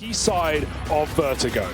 East side of Vertigo.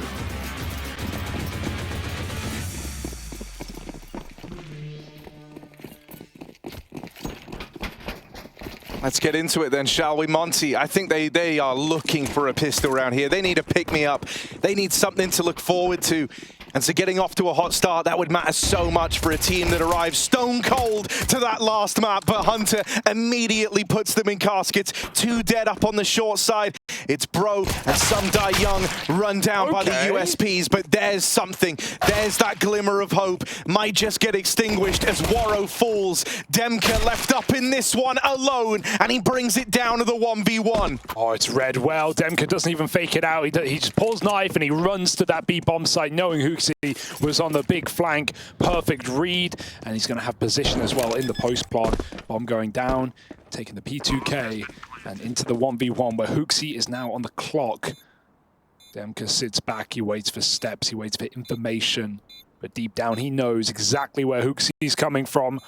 Let's get into it then, shall we? Monte, I think they are looking for a pistol round here. They need a pick-me-up. They need something to look forward to. And so getting off to a hot start, that would matter so much for a team that arrives stone cold to that last map. But Hunter immediately puts them in caskets. 2 dead up on the short side. It's Bro and some die young, run down by the USPs. But there's something. There's that glimmer of hope. Might just get extinguished as Waro falls. Demka left up in this one alone. And he brings it down to the 1v1. Oh, it's read well. Demka doesn't even fake it out. He just pulls knife and he runs to that B bomb site, knowing Hooksy was on the big flank. Perfect read. And he's going to have position as well in the post plot. Bomb going down, taking the P2K and into the 1v1 where Hooksy is now on the clock. Demka sits back. He waits for steps. He waits for information. But deep down, he knows exactly where Hooksy is coming from.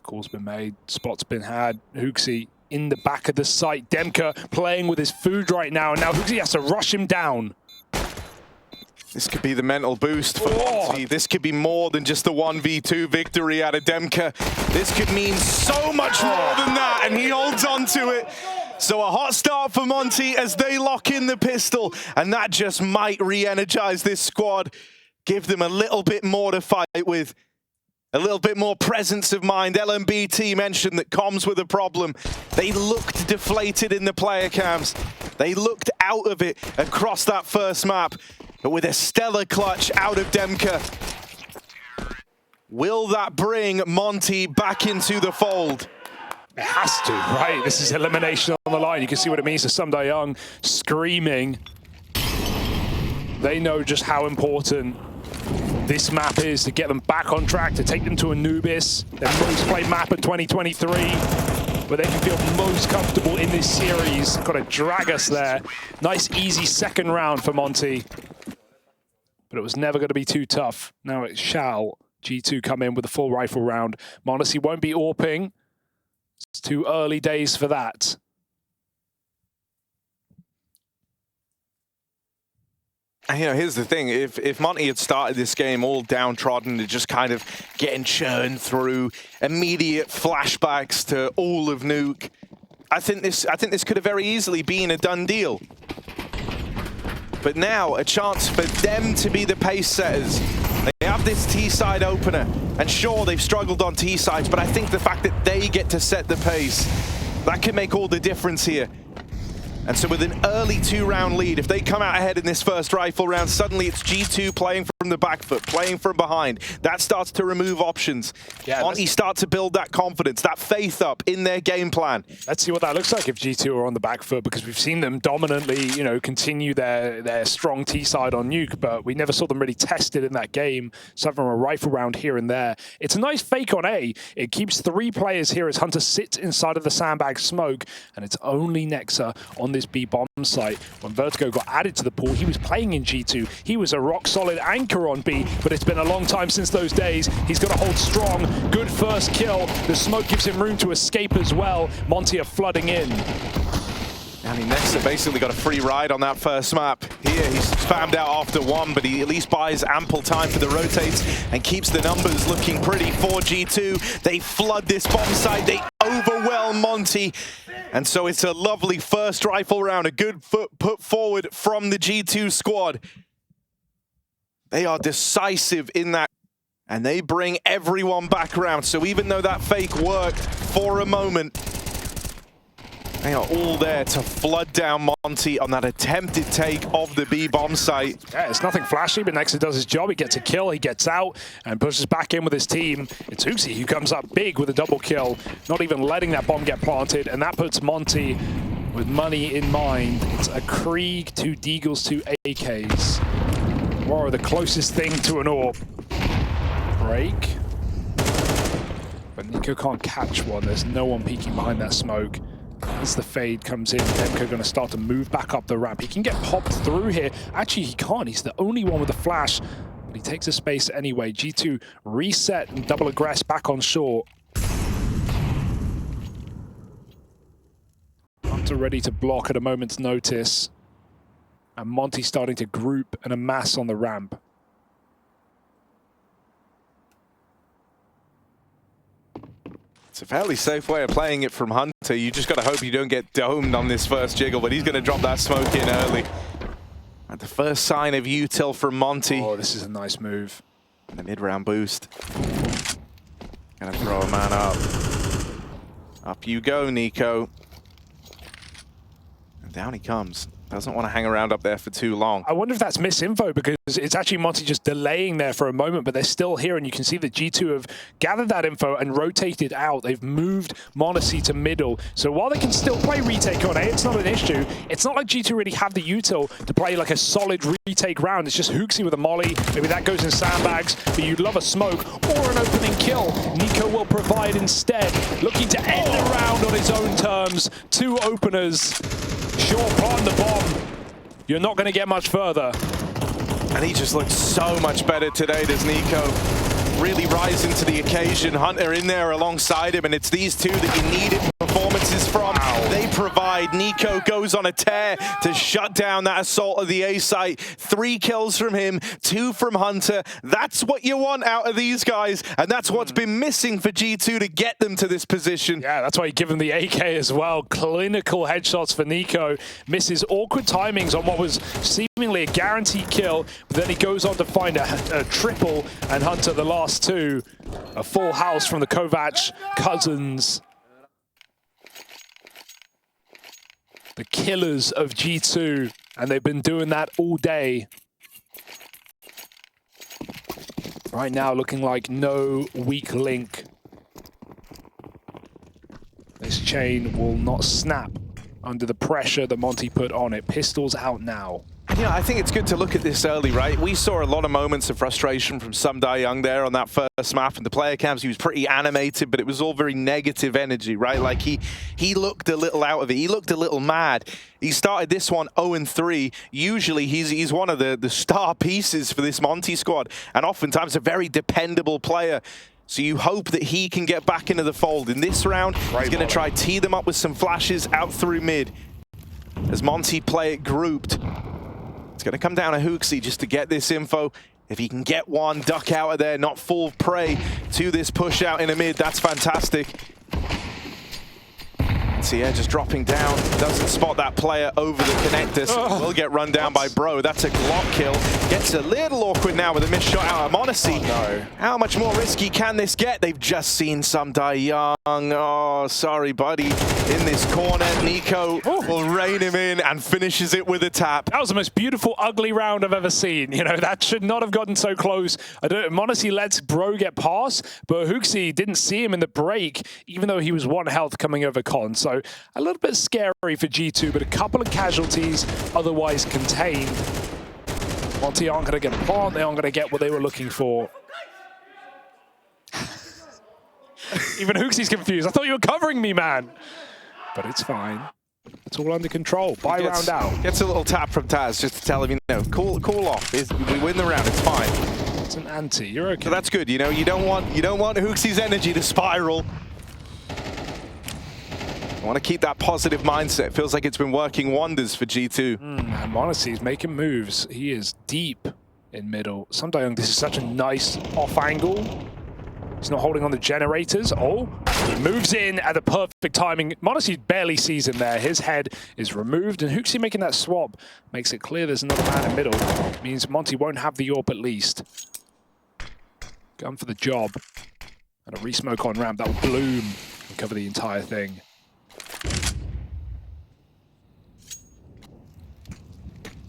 Call's been made, spot's been had. Hooksy in the back of the site. Demka playing with his food right now, and now Hooksy has to rush him down. This could be the mental boost for Monte. This could be more than just the 1v2 victory out of Demka. This could mean so much more than that, and he holds on to it. So a hot start for Monte as they lock in the pistol, and that just might re-energize this squad, give them a little bit more to fight with. A little bit more presence of mind. LMBT mentioned that comms were the problem. They looked deflated in the player cams. They looked out of it across that first map. But with a stellar clutch out of Demka, will that bring Monte back into the fold? It has to, right? This is elimination on the line. You can see what it means to Some Die Young screaming. They know just how important this map is to get them back on track, to take them to Anubis, their most played map in 2023, where they can feel most comfortable in this series. Got to drag us there. Nice, easy second round for Monte. But it was never going to be too tough. Now it shall. G2 come in with a full rifle round. Monte won't be AWPing. It's too early days for that. You know, here's the thing, if Monte had started this game all downtrodden and just kind of getting churned through immediate flashbacks to all of Nuke, I think this could have very easily been a done deal. But now, a chance for them to be the pace setters. They have this T-side opener, and sure, they've struggled on T-sides, but I think the fact that they get to set the pace, that could make all the difference here. And so with an early 2-round lead, if they come out ahead in this first rifle round, suddenly it's G2 playing from the back foot, playing from behind. That starts to remove options. Yeah, Monte start to build that confidence, that faith up in their game plan. Let's see what that looks like if G2 are on the back foot, because we've seen them dominantly, you know, continue their strong T-side on Nuke, but we never saw them really tested in that game, aside from a rifle round here and there. It's a nice fake on A. It keeps 3 players here as Hunter sits inside of the sandbag smoke, and it's only Nexa on this B bomb site. When Vertigo got added to the pool, he was playing in G2. He was a rock-solid anchor on B, but it's been a long time since those days. He's got to hold strong. Good first kill. The smoke gives him room to escape as well. Monte are flooding in. I mean, Nexa basically got a free ride on that first map. Here, he's spammed out after 1, but he at least buys ample time for the rotates and keeps the numbers looking pretty for G2. They flood this bomb site. They overwhelm Monte. And so it's a lovely first rifle round, a good foot put forward from the G2 squad. They are decisive in that, and they bring everyone back around. So even though that fake worked for a moment, they are all there to flood down Monte on that attempted take of the B bomb site. Yeah, it's nothing flashy, but Nexa does his job. He gets a kill, he gets out, and pushes back in with his team. It's Hooksy who comes up big with a double kill, not even letting that bomb get planted, and that puts Monte with money in mind. It's a Krieg, 2 Deagles, 2 AKs. Whoa, the closest thing to an AWP. Break. But Nico can't catch one. There's no one peeking behind that smoke. As the fade comes in, Demka going to start to move back up the ramp. He can get popped through here. Actually, he can't. He's the only one with a flash. But he takes a space anyway. G2 reset and double aggress back on shore. Hunter ready to block at a moment's notice. And Monte starting to group and amass on the ramp. It's a fairly safe way of playing it from Hunter. You just got to hope you don't get domed on this first jiggle, but he's going to drop that smoke in early. At the first sign of util from Monte. Oh, this is a nice move. And the mid-round boost. Gonna throw a man up. Up you go, Nico. And down he comes. Doesn't want to hang around up there for too long. I wonder if that's misinfo, because it's actually Monte just delaying there for a moment, but they're still here, and you can see that G2 have gathered that info and rotated out. They've moved Monte to middle. So while they can still play retake on A, it's not an issue. It's not like G2 really have the util to play like a solid retake round. It's just Hooksy with a molly. Maybe that goes in sandbags, but you'd love a smoke or an opening kill. Nico will provide instead, looking to end the round on his own terms. Two openers. Sure, plant the bomb. You're not going to get much further. And he just looks so much better today, does Nico. Really rising to the occasion. Hunter in there alongside him, and it's these two that you needed performances from. Wow. They provide. Nico goes on a tear to shut down that assault of the A site. 3 kills from him, 2 from Hunter. That's what you want out of these guys, and that's what's been missing for G2 to get them to this position. Yeah, that's why you give him the AK as well. Clinical headshots for Nico. Misses awkward timings on what was seemingly a guaranteed kill, but then he goes on to find a triple, and Hunter the last 2. A full house from the Kovac cousins. The killers of G2, and they've been doing that all day. Right now, looking like no weak link. This chain will not snap under the pressure that Monte put on it. Pistols out now. Yeah, I think it's good to look at this early, right? We saw a lot of moments of frustration from Sumdai Young there on that first map, and the player cams, he was pretty animated, but it was all very negative energy, right? Like he looked a little out of it. He looked a little mad. He started this one 0-3. Usually he's one of the star pieces for this Monte squad, and oftentimes a very dependable player. So you hope that he can get back into the fold. In this round, he's going to try tee them up with some flashes out through mid. As Monte play it grouped. It's going to come down to Hooksy just to get this info. If he can get one, duck out of there, not fall prey to this push out in the mid, that's fantastic. So yeah, just dropping down, doesn't spot that player over the connector, so will get run down by Bro. That's a Glock kill. Gets a little awkward now with a missed shot out of Monte. Oh, no. How much more risky can this get? They've just seen Sumdai Young. Oh, sorry, buddy. In this corner, Nico will rein him in and finishes it with a tap. That was the most beautiful, ugly round I've ever seen. You know, that should not have gotten so close. Monte lets Bro get past, but Hooksy didn't see him in the break, even though he was 1 health coming over Con. So a little bit scary for G2, but a couple of casualties otherwise contained. Monte aren't going to get a plant. They aren't going to get what they were looking for. Even Hooksy's confused. I thought you were covering me, man. But it's fine. It's all under control. Buy round out. Gets a little tap from Taz just to tell him, you know, cool off. We win the round. It's fine. It's an anti. You're okay. So that's good. You know, you don't want Hooksy's energy to spiral. I want to keep that positive mindset. Feels like it's been working wonders for G2. And Monte's making moves. He is deep in middle. Sumdai, this is such a nice off angle. He's not holding on the generators. Oh, he moves in at the perfect timing. Monte barely sees him there. His head is removed, and Hooksy making that swap makes it clear there's another man in middle. Means Monte won't have the AWP at least. Gun for the job. And a re-smoke on ramp that will bloom and cover the entire thing.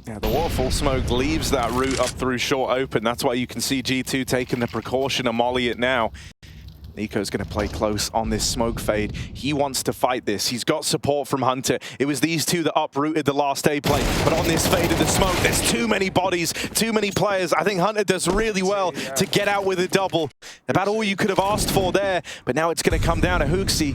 Yeah, the waterfall smoke leaves that route up through short open. That's why you can see G2 taking the precaution to molly it now. Nico's going to play close on this smoke fade. He wants to fight this. He's got support from Hunter. It was these two that uprooted the last A play. But on this fade of the smoke, there's too many bodies, too many players. I think Hunter does really well to get out with a double. About all you could have asked for there. But now it's going to come down to Hooksy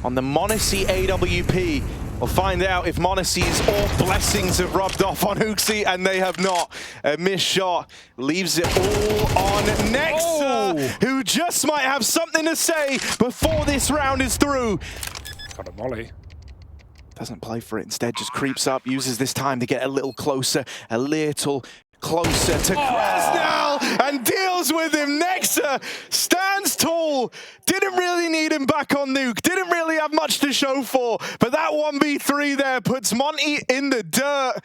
on the Monte AWP. We'll find out if Monte's all blessings have rubbed off on Hooksy, and they have not. A missed shot leaves it all on Nexa, who just might have something to say before this round is through. Got a molly. Doesn't play for it, instead just creeps up, uses this time to get a little closer to Krasnal, and deals with him. Nexa stands tall, didn't really need him back on Nuke, didn't really have much to show for, but that 1v3 there puts Monte in the dirt.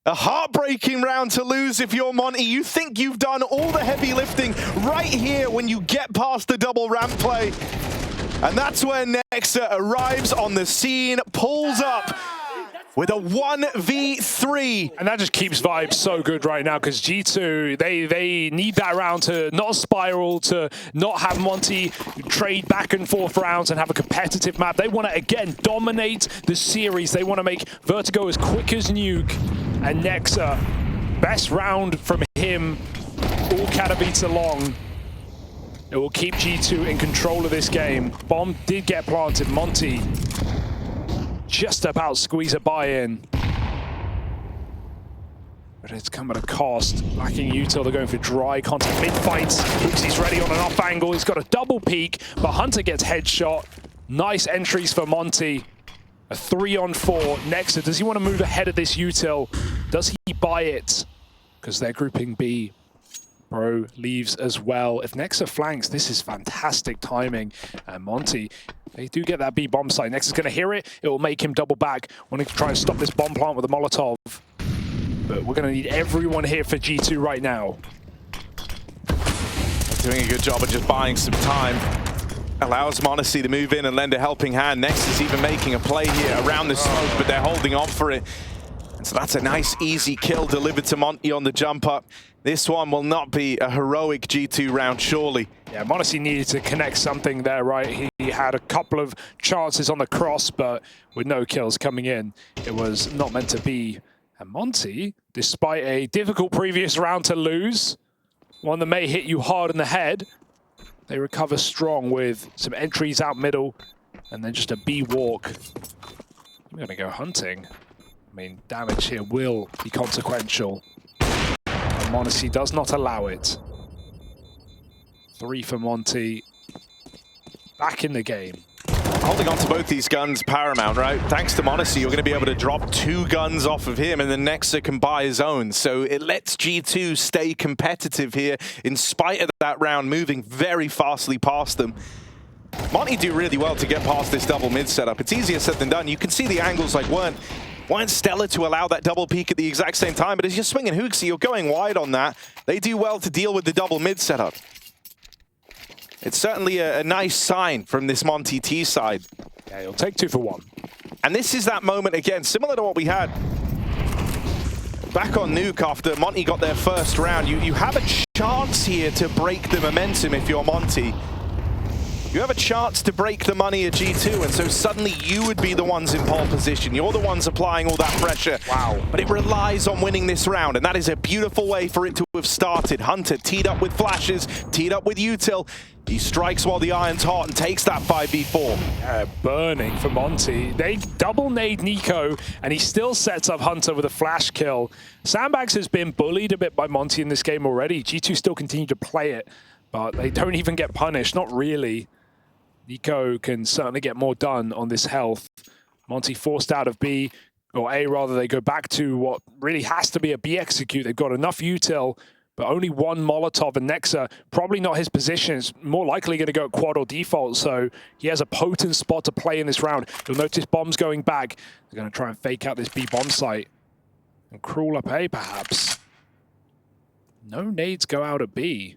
A heartbreaking round to lose if you're Monte. You think you've done all the heavy lifting right here when you get past the double ramp play. And that's where Nexa arrives on the scene, pulls up with a 1v3. And that just keeps vibes so good right now, because G2, they need that round to not spiral, to not have Monte trade back and forth rounds and have a competitive map. They want to, again, dominate the series. They want to make Vertigo as quick as Nuke. And Nexa, best round from him all Katowice long. It will keep G2 in control of this game. Bomb did get planted. Monte just about squeeze a buy-in. But it's come at a cost. Lacking util, they're going for dry contact mid-fights. He's ready on an off angle. He's got a double peek, but Hunter gets headshot. Nice entries for Monte. A 3-on-4. Nexa, does he want to move ahead of this util? Does he buy it? Because they're grouping B. Bro leaves as well. If Nexa flanks, this is fantastic timing. And Monte, they do get that B bomb site. Nexa's going to hear it. It will make him double back, wanting to try and stop this bomb plant with a Molotov. But we're going to need everyone here for G2 right now. Doing a good job of just buying some time. Allows Monte to move in and lend a helping hand. Nexa's even making a play here around the smoke, but they're holding on for it. And so that's a nice, easy kill delivered to Monte on the jump up. This one will not be a heroic G2 round, surely. Yeah, Monte needed to connect something there, right? He had a couple of chances on the cross, but with no kills coming in, it was not meant to be. And Monte, despite a difficult previous round to lose, one that may hit you hard in the head, they recover strong with some entries out middle and then just a B walk. I'm going to go hunting. I mean, damage here will be consequential. And Monte does not allow it. 3 for Monte. Back in the game. Holding on to both these guns paramount, right? Thanks to Monte, you're going to be able to drop 2 guns off of him, and then Nexa can buy his own. So it lets G2 stay competitive here, in spite of that round moving very fastly past them. Monte do really well to get past this double mid setup. It's easier said than done. You can see the angles like weren't stellar to allow that double peek at the exact same time, but as you're swinging Hooksy, you're going wide on that. They do well to deal with the double mid setup. It's certainly a nice sign from this Monte T side. Yeah, he'll take 2 for 1. And this is that moment again, similar to what we had back on Nuke after Monte got their first round. You have a chance here to break the momentum if you're Monte. You have a chance to break the money at G2, and so suddenly you would be the ones in pole position. You're the ones applying all that pressure. Wow. But it relies on winning this round, and that is a beautiful way for it to have started. Hunter teed up with flashes, teed up with util. He strikes while the iron's hot and takes that 5v4. Burning for Monte. They double nade Nico, and he still sets up Hunter with a flash kill. Sandbags has been bullied a bit by Monte in this game already. G2 still continue to play it, but they don't even get punished, not really. Nico can certainly get more done on this health. Monte forced out of B, or A rather. They go back to what really has to be a B execute. They've got enough util, but only 1 Molotov, and Nexa, probably not his position. It's more likely going to go at quad or default, so he has a potent spot to play in this round. You'll notice bombs going back. They're going to try and fake out this B bomb site. And crawl up A, perhaps. No nades go out at B.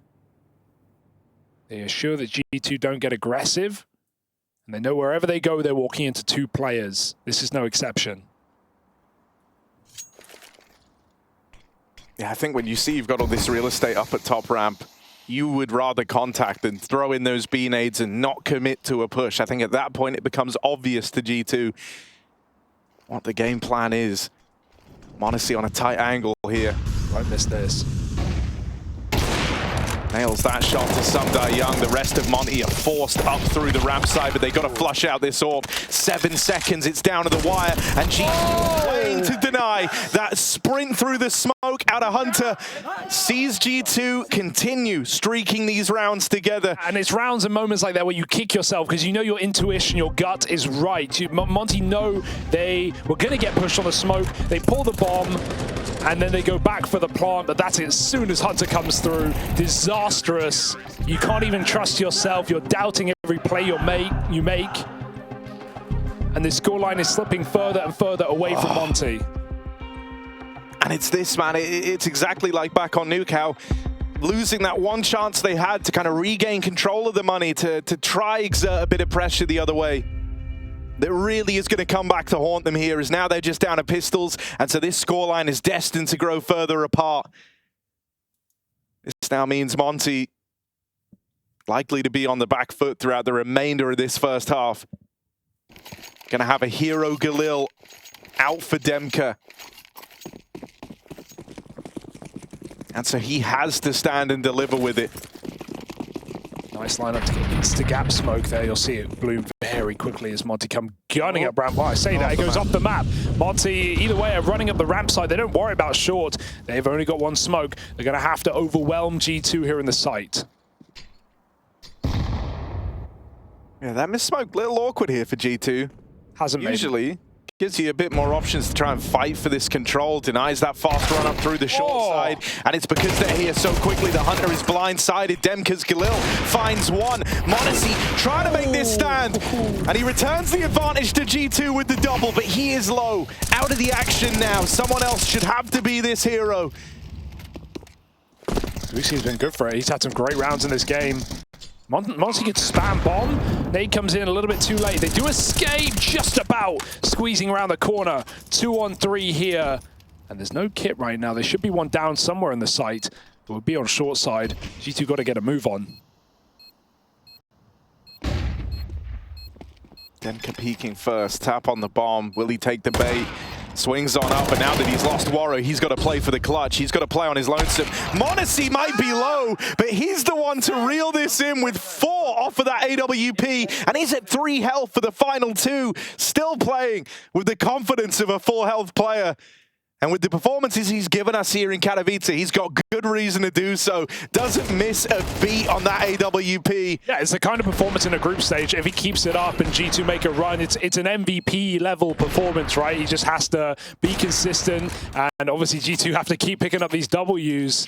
They assure that G2 don't get aggressive, and they know wherever they go, they're walking into 2 players. This is no exception. Yeah, I think when you see you've got all this real estate up at top ramp, you would rather contact than throw in those B nades and not commit to a push. I think at that point it becomes obvious to G2 what the game plan is. Monte on a tight angle here. Won't miss this. Nails that shot to Sundar Young. The rest of Monte are forced up through the ramp side, but they got to flush out this orb. 7 seconds, it's down to the wire, and G2 playing to deny that sprint through the smoke out of Hunter. Sees G2 continue streaking these rounds together. And it's rounds and moments like that where you kick yourself because you know your intuition, your gut is right. Monte know they were going to get pushed on the smoke. They pull the bomb, and then they go back for the plant, but that's it. As soon as Hunter comes through, disastrous. You can't even trust yourself. You're doubting every play you make. And the scoreline is slipping further and further away from Monte. And it's this, man. It's exactly like back on Nuke, how losing that one chance they had to kind of regain control of the money, to try exert a bit of pressure the other way. That really is going to come back to haunt them here, is now they're just down to pistols, and so this scoreline is destined to grow further apart. This now means Monte likely to be on the back foot throughout the remainder of this first half. Going to have a hero Galil out for Demka. And so he has to stand and deliver with it. Nice lineup to get into gap smoke there. You'll see it bloom very quickly as Monte come gunning up ramp. Well, I say that, it goes off the map. Monte, either way, are running up the ramp side. They don't worry about short. They've only got one smoke. They're going to have to overwhelm G2 here in the site. Yeah, that miss smoke, a little awkward here for G2. Hasn't Usually gives you a bit more options to try and fight for this control, denies that fast run up through the short side, and it's because they're here so quickly. The Hunter is blindsided. Demka's Galil finds one. Monte trying to make this stand, and he returns the advantage to G2 with the double, but he is low, out of the action now. Someone else should have to be this hero. Lucy's been good for it. He's had some great rounds in this game. Monte gets spam bomb. Nade comes in a little bit too late. They do escape, just about squeezing around the corner. 2-on-3 here. And there's no kit right now. There should be one down somewhere in the site. It would be on short side. G2 got to get a move on. Demka peeking first. Tap on the bomb. Will he take the bait? Swings on up, and now that he's lost Warrow, he's got to play for the clutch. He's got to play on his lonesome. Monte might be low, but he's the one to reel this in with 4 off of that AWP, and he's at 3 health for the final 2. Still playing with the confidence of a full health player. And with the performances he's given us here in Katowice, he's got good reason to do so. Doesn't miss a beat on that AWP. Yeah, it's the kind of performance in a group stage. If he keeps it up and G2 make a run, it's an MVP level performance, right? He just has to be consistent, and obviously G2 have to keep picking up these W's.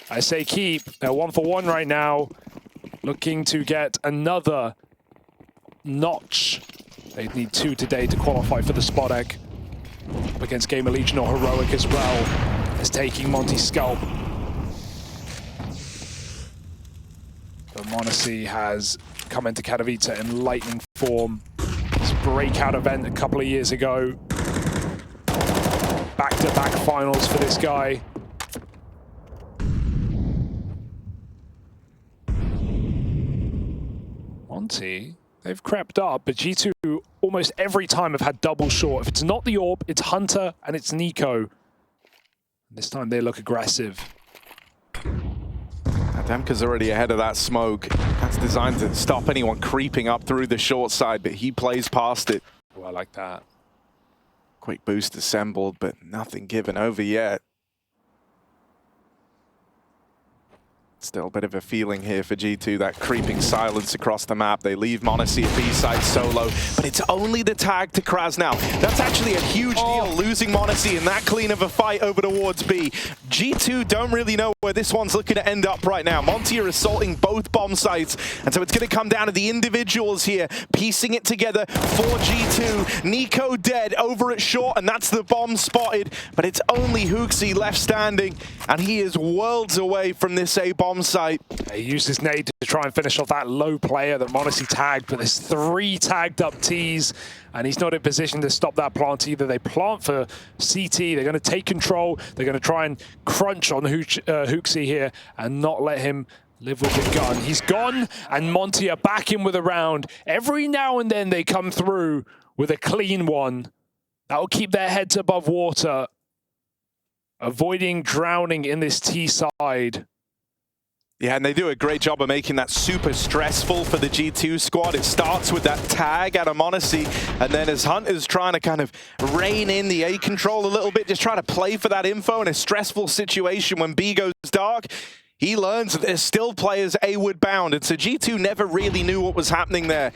I say keep. They're 1 for 1 right now, looking to get another notch. They need 2 today to qualify for the spot egg. Up against Gamer Legion or Heroic as well, as taking Monte's scalp. But Monte has come into Katowice in lightning form. His breakout event a couple of years ago. Back-to-back finals for this guy. Monte, they've crept up, but G2 almost every time have had double short. If it's not the orb, it's Hunter and it's Nico. This time they look aggressive. Demka's already ahead of that smoke. That's designed to stop anyone creeping up through the short side, but he plays past it. Oh, I like that. Quick boost assembled, but nothing given over yet. Still a bit of a feeling here for G2, that creeping silence across the map. They leave Monte at B side solo, but it's only the tag to Kraz now. That's actually a huge deal, losing Monte in that clean of a fight over towards B. G2 don't really know where this one's looking to end up right now. Monte are assaulting both bomb sites, and so it's going to come down to the individuals here, piecing it together for G2. Nico dead over at short, and that's the bomb spotted, but it's only Hooksy left standing, and he is worlds away from this A bomb site. He used his nade to try and finish off that low player that Monte tagged, but there's 3 tagged up Ts, and he's not in position to stop that plant either. They plant for CT. They're going to take control. They're going to try and crunch on Hooksy here and not let him live with the gun. He's gone, and Monte are back in with a round. Every now and then they come through with a clean one. That will keep their heads above water, avoiding drowning in this T side. Yeah, and they do a great job of making that super stressful for the G2 squad. It starts with that tag out of Monte, and then as Hunter's trying to kind of rein in the A control a little bit, just trying to play for that info in a stressful situation when B goes dark, he learns that there's still players A-ward bound, and so G2 never really knew what was happening there.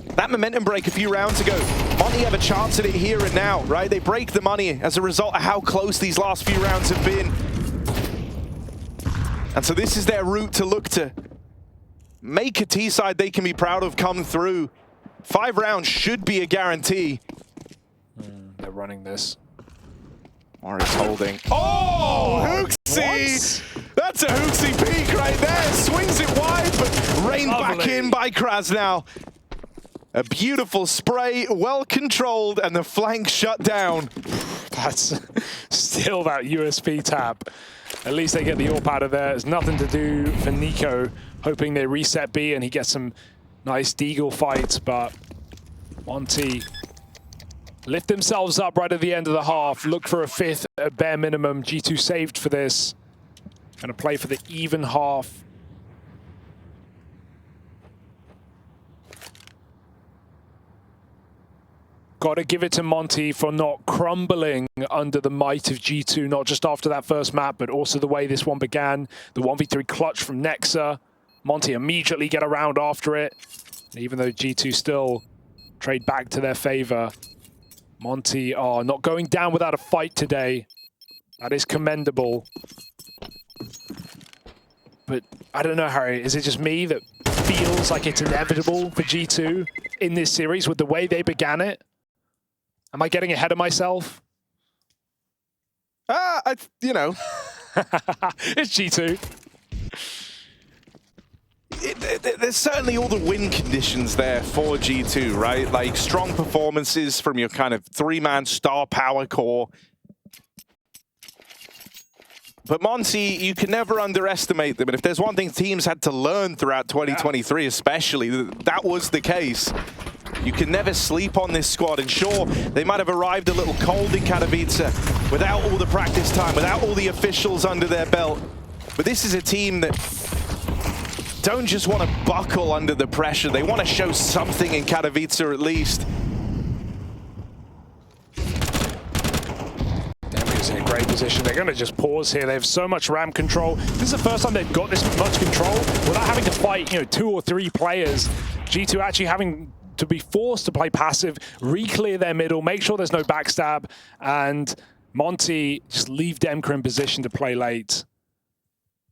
That momentum break a few rounds ago, Monte have a chance at it here and now, right? They break the money as a result of how close these last few rounds have been. And so this is their route to look to make a T-side they can be proud of come through. 5 rounds should be a guarantee. They're running this. Mari's holding. Oh, Hooksy! That's a Hooksy peak right there. Swings it wide, but reined back in by Krasnal. A beautiful spray, well controlled, and the flank shut down. That's still that USP tap. At least they get the AWP out of there. There's nothing to do for Nico, hoping they reset B and he gets some nice deagle fights, but Monte lift themselves up right at the end of the half, look for a 5th at bare minimum. G2 saved for this. Gonna play for the even half. Got to give it to Monte for not crumbling under the might of G2, not just after that first map, but also the way this one began. The 1v3 clutch from Nexa. Monte immediately get around after it. And even though G2 still trade back to their favor, Monte are not going down without a fight today. That is commendable. But I don't know, Harry, is it just me that feels like it's inevitable for G2 in this series with the way they began it? Am I getting ahead of myself? You know. It's G2. There's certainly all the win conditions there for G2, right? Like strong performances from your kind of 3-man star power core. But Monte, you can never underestimate them. And if there's one thing teams had to learn throughout 2023 especially, that was the case. You can never sleep on this squad, and sure, they might have arrived a little cold in Katowice without all the practice time, without all the officials under their belt. But this is a team that don't just want to buckle under the pressure. They want to show something in Katowice at least. Demi's in a great position. They're going to just pause here. They have so much RAM control. This is the first time they've got this much control without having to fight, 2 or 3 players. G2 actually having to be forced to play passive, re-clear their middle, make sure there's no backstab, and Monte just leave Demka in position to play late.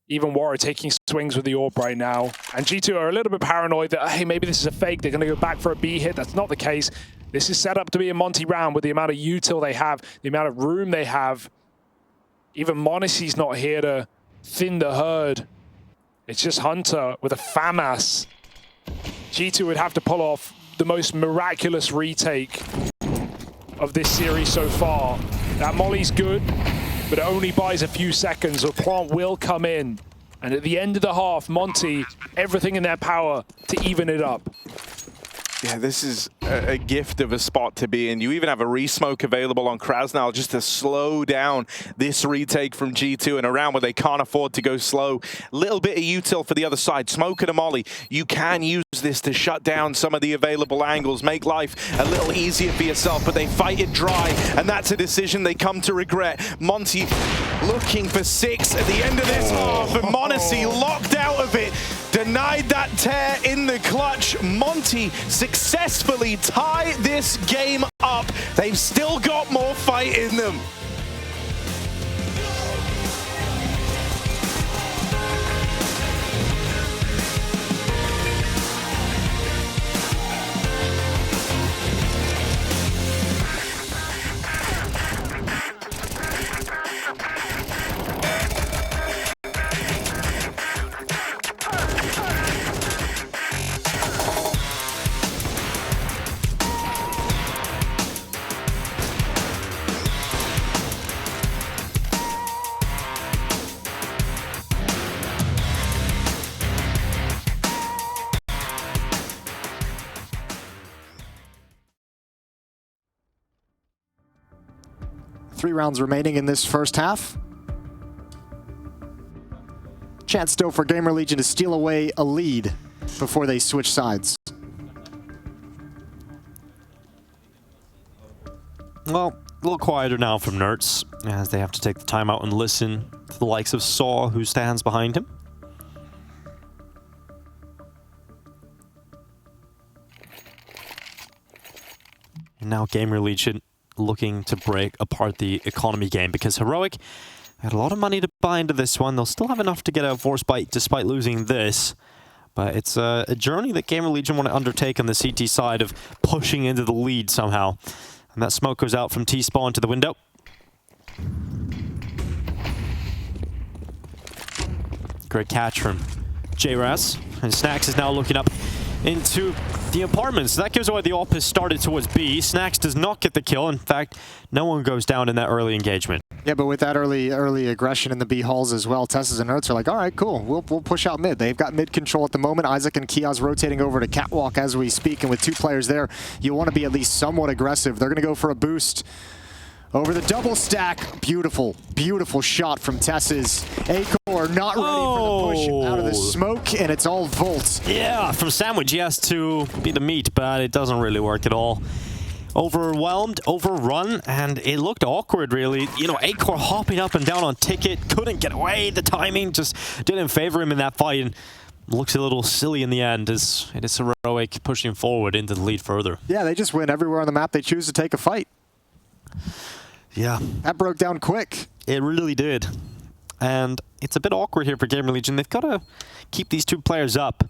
Even Warrior taking swings with the AWP right now. And G2 are a little bit paranoid that, hey, maybe this is a fake. They're going to go back for a B hit. That's not the case. This is set up to be a Monte round with the amount of util they have, the amount of room they have. Even Monte's not here to thin the herd. It's just Hunter with a FAMAS. G2 would have to pull off the most miraculous retake of this series so far. That molly's good, but it only buys a few seconds, or Plant will come in. And at the end of the half, Monte, everything in their power to even it up. Yeah, this is a gift of a spot to be in. You even have a re-smoke available on Krasnal just to slow down this retake from G2 in a round where they can't afford to go slow. Little bit of util for the other side. Smoke and a molly. You can use this to shut down some of the available angles, make life a little easier for yourself, but they fight it dry, and that's a decision they come to regret. Monte looking for 6 at the end of this half, and Monte locked out of it. Denied that tear in the clutch. Monte successfully tie this game up. They've still got more fight in them. Three rounds remaining in this first half. Chance still for Gamer Legion to steal away a lead before they switch sides. Well, a little quieter now from Nerds, as they have to take the time out and listen to the likes of Saw, who stands behind him. And now Gamer Legion looking to break apart the economy game, because Heroic had a lot of money to buy into this one. They'll still have enough to get a Force Bite despite losing this. But it's a journey that Gamer Legion want to undertake on the CT side of pushing into the lead somehow. And that smoke goes out from T-Spawn to the window. Great catch from JRAS. And Snacks is now looking up into the apartments. That gives away the AWP has started towards B. Snacks does not get the kill. In fact, no one goes down in that early engagement. Yeah, but with that early aggression in the B halls as well, Tessus and Nerds are like, all right, cool, we'll push out mid. They've got mid control at the moment. Isaac and Kiosk rotating over to Catwalk as we speak, and with 2 players there, you want to be at least somewhat aggressive. They're going to go for a boost over the double stack. Beautiful, beautiful shot from Tessus. Acor not ready for the push out of the smoke, and it's all Volt. Yeah, from Sandwich, he has to be the meat, but it doesn't really work at all. Overwhelmed, overrun, and it looked awkward, really. You know, Acor hopping up and down on Ticket, couldn't get away. The timing just didn't favor him in that fight, and looks a little silly in the end as it is Heroic pushing forward into the lead further. Yeah, they just win everywhere on the map they choose to take a fight. Yeah. That broke down quick. It really did. And it's a bit awkward here for Gamer Legion. They've got to keep these 2 players up.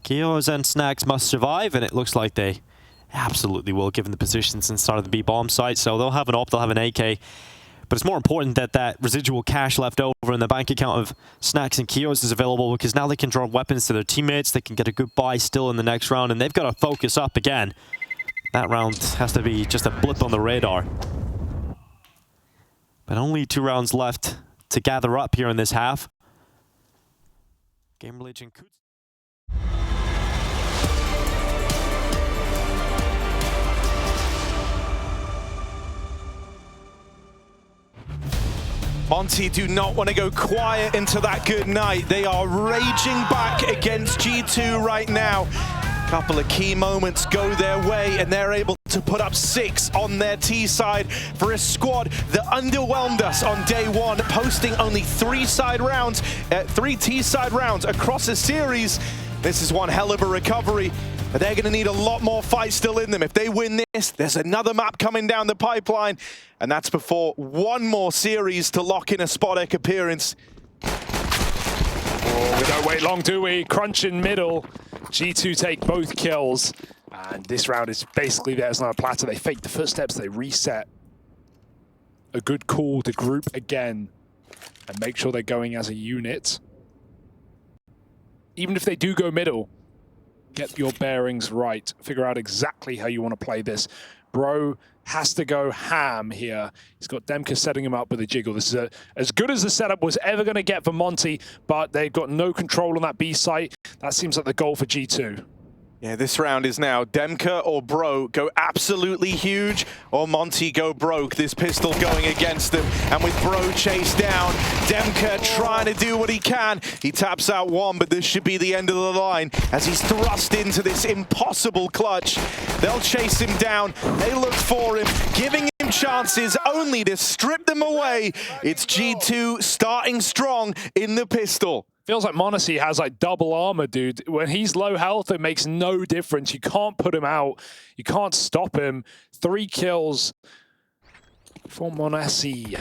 Kios and Snacks must survive, and it looks like they absolutely will, given the positions inside of the B-bomb site. So they'll have an AWP, they'll have an AK. But it's more important that that residual cash left over in the bank account of Snacks and Kios is available, because now they can drop weapons to their teammates. They can get a good buy still in the next round, and they've got to focus up again. That round has to be just a blip on the radar. But only 2 rounds left to gather up here in this half. Gamer Legion could... Monte do not want to go quiet into that good night. They are raging back against G2 right now. Couple of key moments go their way, and they're able to put up 6 on their T side for a squad that underwhelmed us on day 1, posting only 3 T side rounds across a series. This is one hell of a recovery, but they're going to need a lot more fight still in them. If they win this, there's another map coming down the pipeline, and that's before 1 more series to lock in a Spodek appearance. Oh, we don't wait long, do we? Crunch in middle. G2 take both kills, and this round is basically theirs on a platter. They fake the footsteps, they reset. A good call to group again and make sure they're going as a unit. Even if they do go middle, get your bearings right. Figure out exactly how you want to play this. Bro has to go ham here. He's got Demka setting him up with a jiggle. This is as good as the setup was ever going to get for Monte, but they've got no control on that B site. That seems like the goal for G2. Yeah, this round is now Demka or Bro go absolutely huge, or Monte go broke. This pistol going against them, and with Bro chased down, Demka trying to do what he can. He taps out 1, but this should be the end of the line as he's thrust into this impossible clutch. They'll chase him down. They look for him, giving him chances only to strip them away. It's G2 starting strong in the pistol. Feels like Monte has like double armor, dude. When he's low health, it makes no difference. You can't put him out. You can't stop him. 3 kills for Monte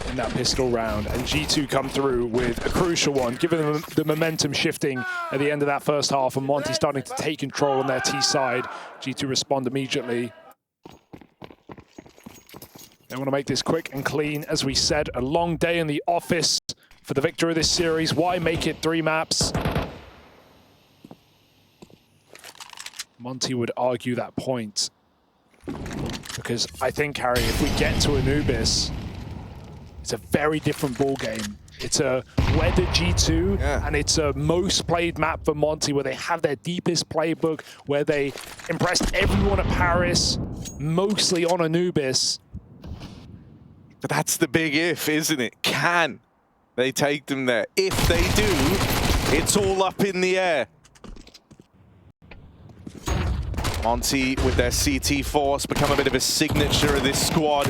in that pistol round. And G2 come through with a crucial one, giving them the momentum shifting at the end of that first half. And Monte starting to take control on their T side. G2 respond immediately. They want to make this quick and clean. As we said, a long day in the office for the victor of this series. Why make it 3 maps? Monte would argue that point. Because I think, Harry, if we get to Anubis, it's a very different ball game. It's a weathered G2, and it's a most played map for Monte, where they have their deepest playbook, where they impressed everyone at Paris, mostly on Anubis. But that's the big if, isn't it? Can they take them there? If they do, It's all up in the air. Monte with their CT force become a bit of a signature of this squad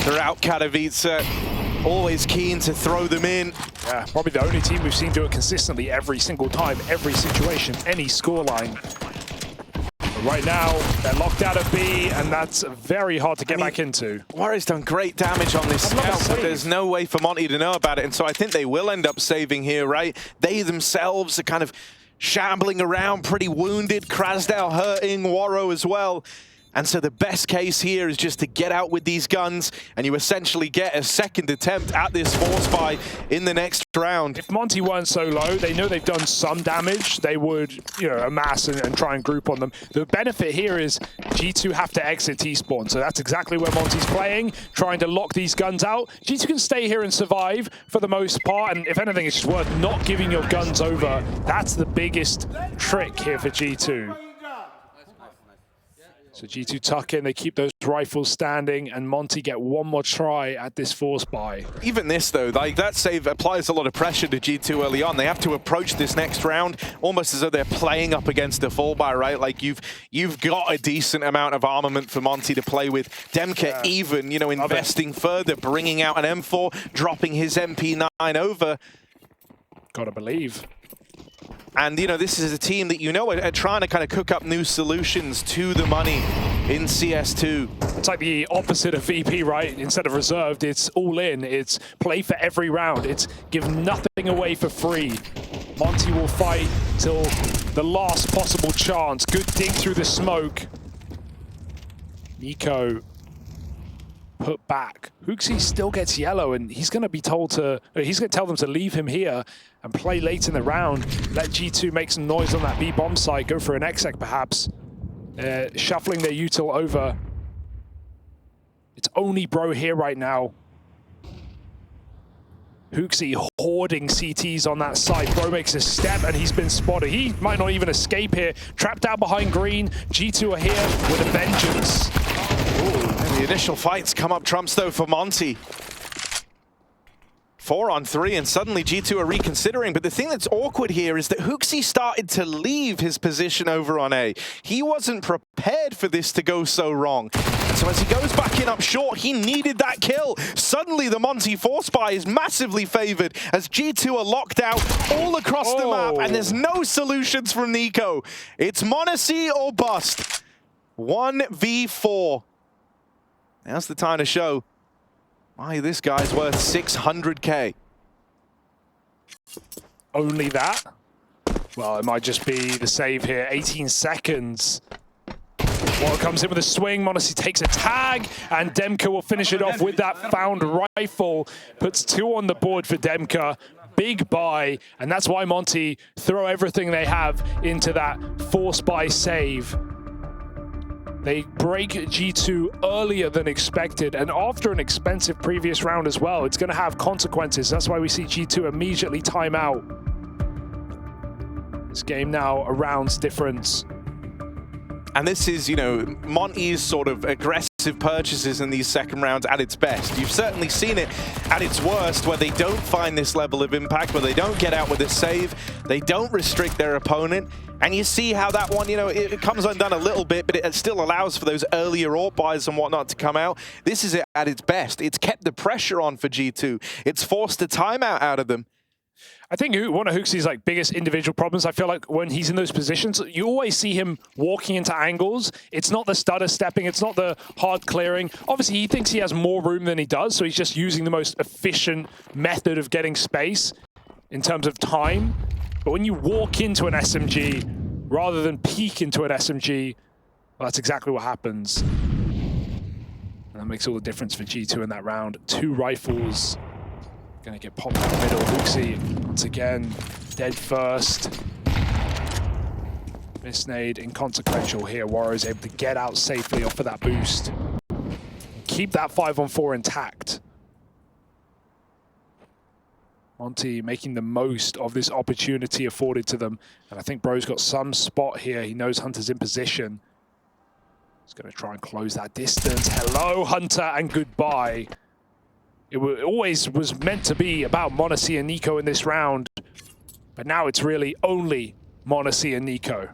throughout Katowice. Always keen to throw them in. Yeah, probably the only team we've seen do it consistently every single time, every situation, any scoreline. But right now, they're locked out of B, and that's very hard to get back into. Warrior's done great damage on this scout, but there's no way for Monte to know about it, and so I think they will end up saving here, right? They themselves are kind of shambling around, pretty wounded. Krasdal hurting, Waro as well. And so the best case here is just to get out with these guns, and you essentially get a second attempt at this force buy in the next round. If Monte weren't so low, they know they've done some damage. They would, you know, amass and try and group on them. The benefit here is G2 have to exit T-spawn, so that's exactly where Monte's playing, trying to lock these guns out. G2 can stay here and survive for the most part, and if anything, it's just worth not giving your guns over. That's the biggest trick here for G2. So G2 tuck in, they keep those rifles standing, and Monte get one more try at this force buy. Even this though, like that save applies a lot of pressure to G2 early on. They have to approach this next round almost as though they're playing up against a full buy, right? Like you've got a decent amount of armament for Monte to play with. Demka even, you know, investing further, bringing out an M4, dropping his MP9 over. Gotta believe. And, you know, this is a team that, you know, are trying to kind of cook up new solutions to the money in CS2. It's like the opposite of VP, right? Instead of reserved, it's all in. It's play for every round. It's give nothing away for free. Monte will fight till the last possible chance. Good dig through the smoke. Nico put back. Hooksy still gets yellow, and he's going to be told to, he's going to tell them to leave him here and play late in the round. Let G2 make some noise on that B bomb site, go for an exec perhaps. Shuffling their util over. It's only Bro here right now. Hooksy hoarding CTs on that side. Bro makes a step and he's been spotted. He might not even escape here. Trapped out behind green. G2 are here with a vengeance. Ooh, the initial fights come up trumps though for Monte. 4-on-3, and suddenly G2 are reconsidering. But the thing that's awkward here is that Hooksy started to leave his position over on A. He wasn't prepared for this to go so wrong. And so as he goes back in up short, he needed that kill. Suddenly the Monte force buy is massively favored as G2 are locked out all across the map, and there's no solutions from Nico. It's Monacy or bust. 1v4. Now's the time to show why this guy's worth 600k. Only that? Well, it might just be the save here. 18 seconds. Wall comes in with a swing. Monacy takes a tag, and Demka will finish it off with that found rifle. Puts 2 on the board for Demka. Big buy, and that's why Monte throw everything they have into that force buy save. They break G2 earlier than expected, and after an expensive previous round as well. It's going to have consequences. That's why we see G2 immediately time out. This game now a round's difference. And this is, you know, Monte's sort of aggressive purchases in these second rounds at its best. You've certainly seen it at its worst, where they don't find this level of impact, where they don't get out with a save, they don't restrict their opponent. And you see how that one, you know, it comes undone a little bit, but it still allows for those earlier AWP buys and whatnot to come out. This is it at its best. It's kept the pressure on for G2. It's forced a timeout out of them. I think one of Hooksy's like biggest individual problems, I feel like when he's in those positions, you always see him walking into angles. It's not the stutter stepping, it's not the hard clearing. Obviously, he thinks he has more room than he does, so he's just using the most efficient method of getting space in terms of time. But when you walk into an SMG, rather than peek into an SMG, well, that's exactly what happens. And that makes all the difference for G2 in that round. 2 rifles. Gonna get popped in the middle. Hooksy, once again, dead first. Miss nade, inconsequential here. Warrior's able to get out safely off of that boost. Keep that 5-on-4 intact. Monte making the most of this opportunity afforded to them. And I think Bro's got some spot here. He knows Hunter's in position. He's going to try and close that distance. Hello, Hunter, and goodbye. It always was meant to be about Monacy and Nico in this round. But now it's really only Monte and Nico.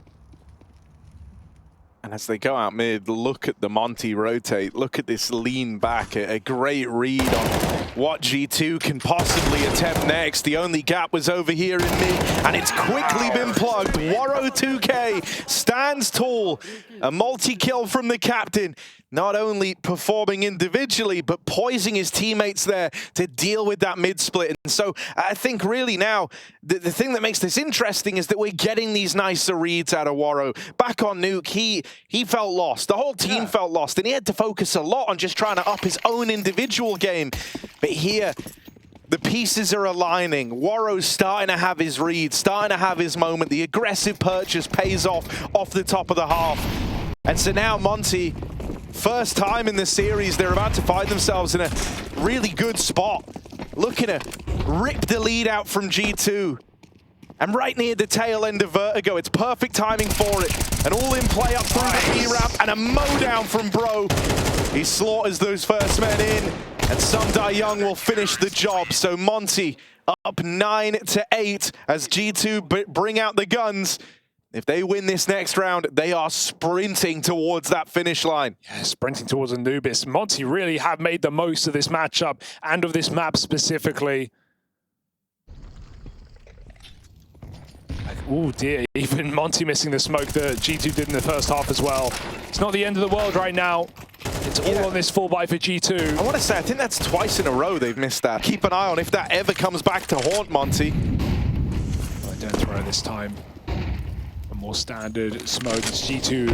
And as they go out mid, look at the Monte rotate. Look at this lean back. A great read on what G2 can possibly attempt next. The only gap was over here in mid, and it's quickly been plugged. Waro 2K stands tall. A multi-kill from the captain. Not only performing individually, but poising his teammates there to deal with that mid-split. And so I think really now, the thing that makes this interesting is that we're getting these nicer reads out of Waro. Back on Nuke, he felt lost. The whole team felt lost, and he had to focus a lot on just trying to up his own individual game. But here, the pieces are aligning. Waro's starting to have his read, starting to have his moment. The aggressive purchase pays off the top of the half. And so now Monte, first time in the series, they're about to find themselves in a really good spot. Looking to rip the lead out from G2. And right near the tail end of Vertigo, it's perfect timing for it. An all-in play up through the B-ramp and a mow-down from Bro. He slaughters those first men in, and Sundai Young will finish the job. So Monte up 9-8 as G2 bring out the guns. If they win this next round, they are sprinting towards that finish line. Yeah, sprinting towards Anubis. Monte really have made the most of this matchup and of this map specifically. Oh dear, even Monte missing the smoke that G2 did in the first half as well. It's not the end of the world right now. It's all on this full buy for G2. I want to say, I think that's twice in a row they've missed that. Keep an eye on if that ever comes back to haunt Monte. I don't throw this time. A more standard smoke. It's G2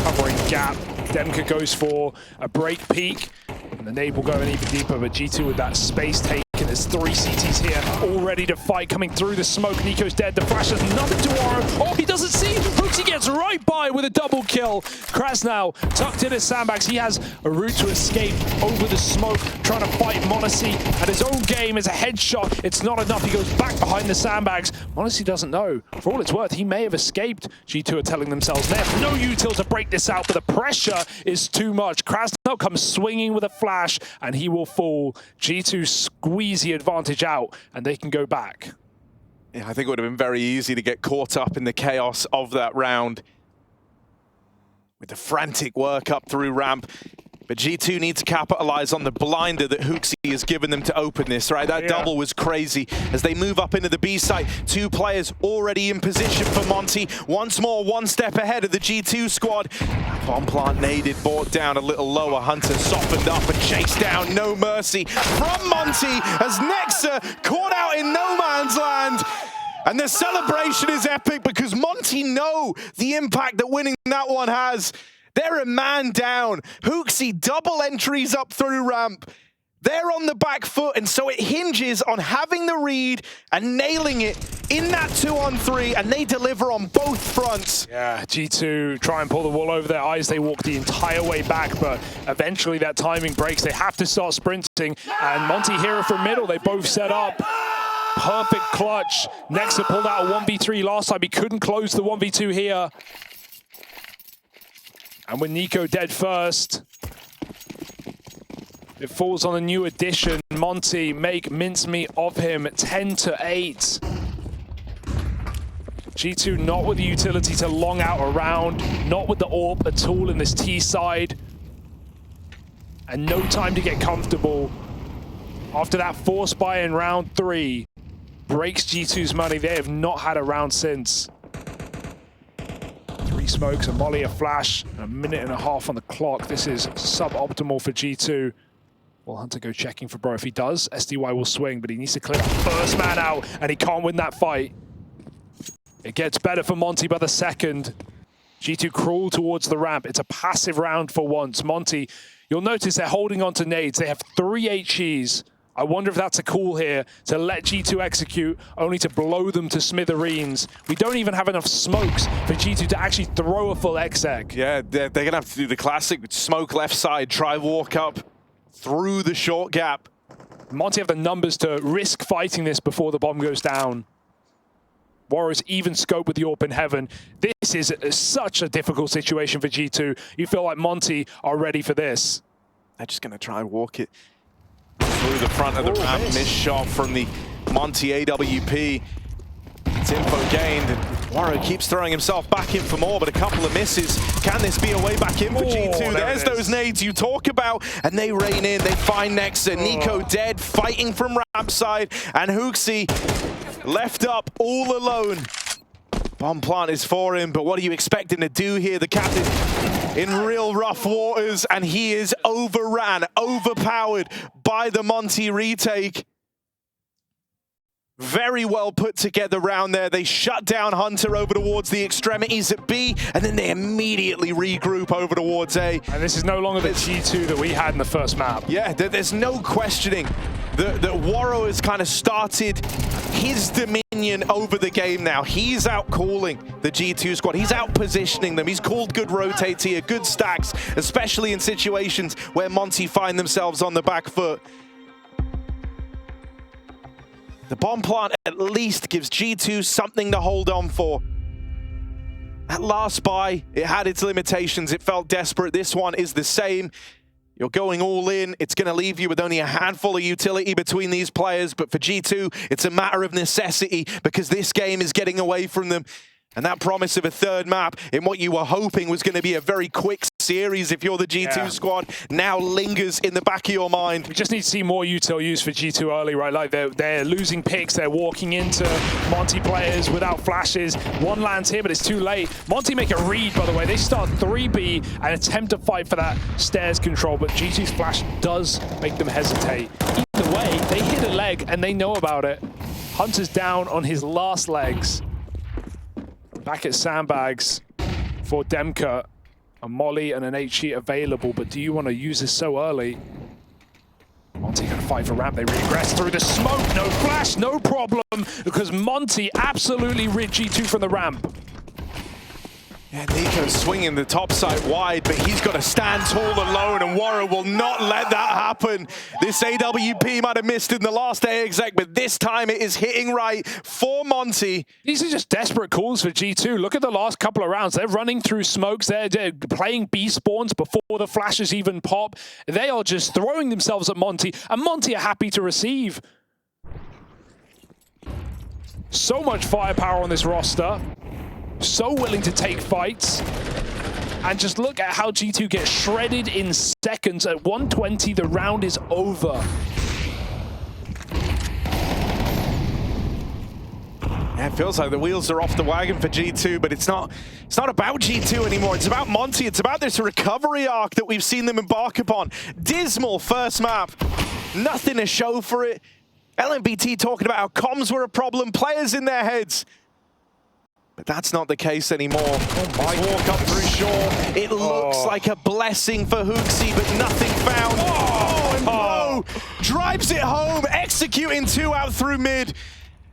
covering gap. Demka goes for a break peek. And the nade will go in even deeper, but G2 with that space taken. There's 3 CTs here, all ready to fight, coming through the smoke. Nico's dead, the flash has nothing to Waro. Oh, he doesn't see, Hooksy gets right by with a double kill. Krasnow tucked in his sandbags. He has a route to escape over the smoke, trying to fight Monte, and his own game is a headshot. It's not enough, he goes back behind the sandbags. Monte doesn't know. For all it's worth, he may have escaped. G2 are telling themselves they have no util to break this out, but the pressure is too much. Krasnow comes swinging with a flash, and he will fall. G2 squeeze the advantage out, and they can go back. Yeah, I think it would have been very easy to get caught up in the chaos of that round with the frantic work up through ramp. But G2 need to capitalize on the blinder that Hooksy has given them to open this, right? That double was crazy. As they move up into the B site, 2 players already in position for Monte. Once more, 1 step ahead of the G2 squad. Bomb plant naded, brought down a little lower. Hunter softened up and chased down. No mercy from Monte as Nexa caught out in no man's land. And the celebration is epic because Monte know the impact that winning that one has. They're a man down. Hooksy double entries up through ramp. They're on the back foot, and so it hinges on having the read and nailing it in that 2-on-3, and they deliver on both fronts. Yeah, G2 try and pull the wool over their eyes. They walk the entire way back, but eventually that timing breaks. They have to start sprinting, and Monte here from middle. They both set up. Perfect clutch. Nexa pulled out a 1v3 last time. He couldn't close the 1v2 here. And with Nico dead first, it falls on a new addition. Monte make mincemeat of him, 10-8. G2 not with the utility to long out around, not with the AWP at all in this T side. And no time to get comfortable. After that force buy in round 3, breaks G2's money. They have not had a round since. 3 smokes, a molly, a flash, and a minute and a half on the clock. This is suboptimal for G2. Will Hunter go checking for Bro? If he does, SDY will swing, but he needs to clear the first man out, and he can't win that fight. It gets better for Monte by the second. G2 crawl towards the ramp. It's a passive round for once. Monte, you'll notice they're holding on to nades. They have 3 HEs. I wonder if that's a call here to let G2 execute, only to blow them to smithereens. We don't even have enough smokes for G2 to actually throw a full exec. Yeah, they're going to have to do the classic smoke left side, try walk up through the short gap. Monte have the numbers to risk fighting this before the bomb goes down. Warriors even scope with the open heaven. This is such a difficult situation for G2. You feel like Monte are ready for this. They're just going to try and walk it through the front of the ramp. Missed shot from the Monte AWP. It's info gained, and Waro keeps throwing himself back in for more, but a couple of misses. Can this be a way back in for G2? There's those nades you talk about, and they rain in. They find Nexa. Nico dead, fighting from ramp side, and Hooksy left up all alone. Bomb plant is for him, but what are you expecting to do here? The captain in real rough waters, and he is overran, overpowered by the Monte retake. Very well put together round there. They shut down Hunter over towards the extremities at B, and then they immediately regroup over towards A. And this is no longer the G2 that we had in the first map. Yeah, there's no questioning that Waro has kind of started his dominion over the game now. He's out calling the G2 squad. He's out positioning them. He's called good rotates here, good stacks, especially in situations where Monte find themselves on the back foot. The bomb plant at least gives G2 something to hold on for. That last buy, it had its limitations. It felt desperate. This one is the same. You're going all in. It's going to leave you with only a handful of utility between these players. But for G2, it's a matter of necessity because this game is getting away from them. And that promise of a third map in what you were hoping was going to be a very quick series if you're the G2 squad now lingers in the back of your mind. We just need to see more util use for G2 early, right? Like they're losing picks, they're walking into Monte players without flashes. One lands here, but it's too late. Monte make a read, by the way. They start 3B and attempt to fight for that stairs control, but G2's flash does make them hesitate. Either way, they hit a leg and they know about it. Hunter's down on his last legs. Back at sandbags for Demka. A molly and an HE available, but do you want to use this so early? Monte gonna fight for ramp. They regress through the smoke. No flash, no problem, because Monte absolutely rid G2 from the ramp. Yeah, Nico's swinging the top side wide, but he's got to stand tall alone, and Waro will not let that happen. This AWP might have missed in the last A exec, but this time it is hitting right for Monte. These are just desperate calls for G2. Look at the last couple of rounds. They're running through smokes. They're playing B spawns before the flashes even pop. They are just throwing themselves at Monte, and Monte are happy to receive. So much firepower on this roster. So willing to take fights. And just look at how G2 gets shredded in seconds. At 120, the round is over. Yeah, it feels like the wheels are off the wagon for G2, but it's not about G2 anymore. It's about Monte. It's about this recovery arc that we've seen them embark upon. Dismal first map. Nothing to show for it. LMBT talking about how comms were a problem, players in their heads. But that's not the case anymore. Walk up through shore. It looks like a blessing for Hooksy, but nothing found. And Mo drives it home, executing 2 out through mid.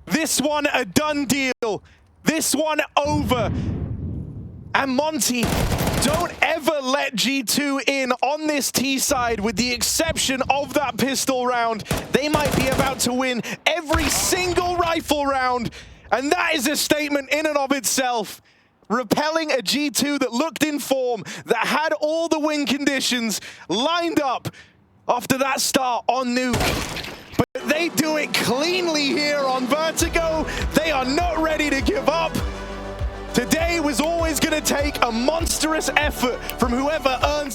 This one a done deal. This one over. And Monte, don't ever let G2 in on this T side with the exception of that pistol round. They might be about to win every single rifle round. And that is a statement in and of itself. Repelling a G2 that looked in form, that had all the win conditions lined up after that start on Nuke. But they do it cleanly here on Vertigo. They are not ready to give up. Today was always going to take a monstrous effort from whoever earns the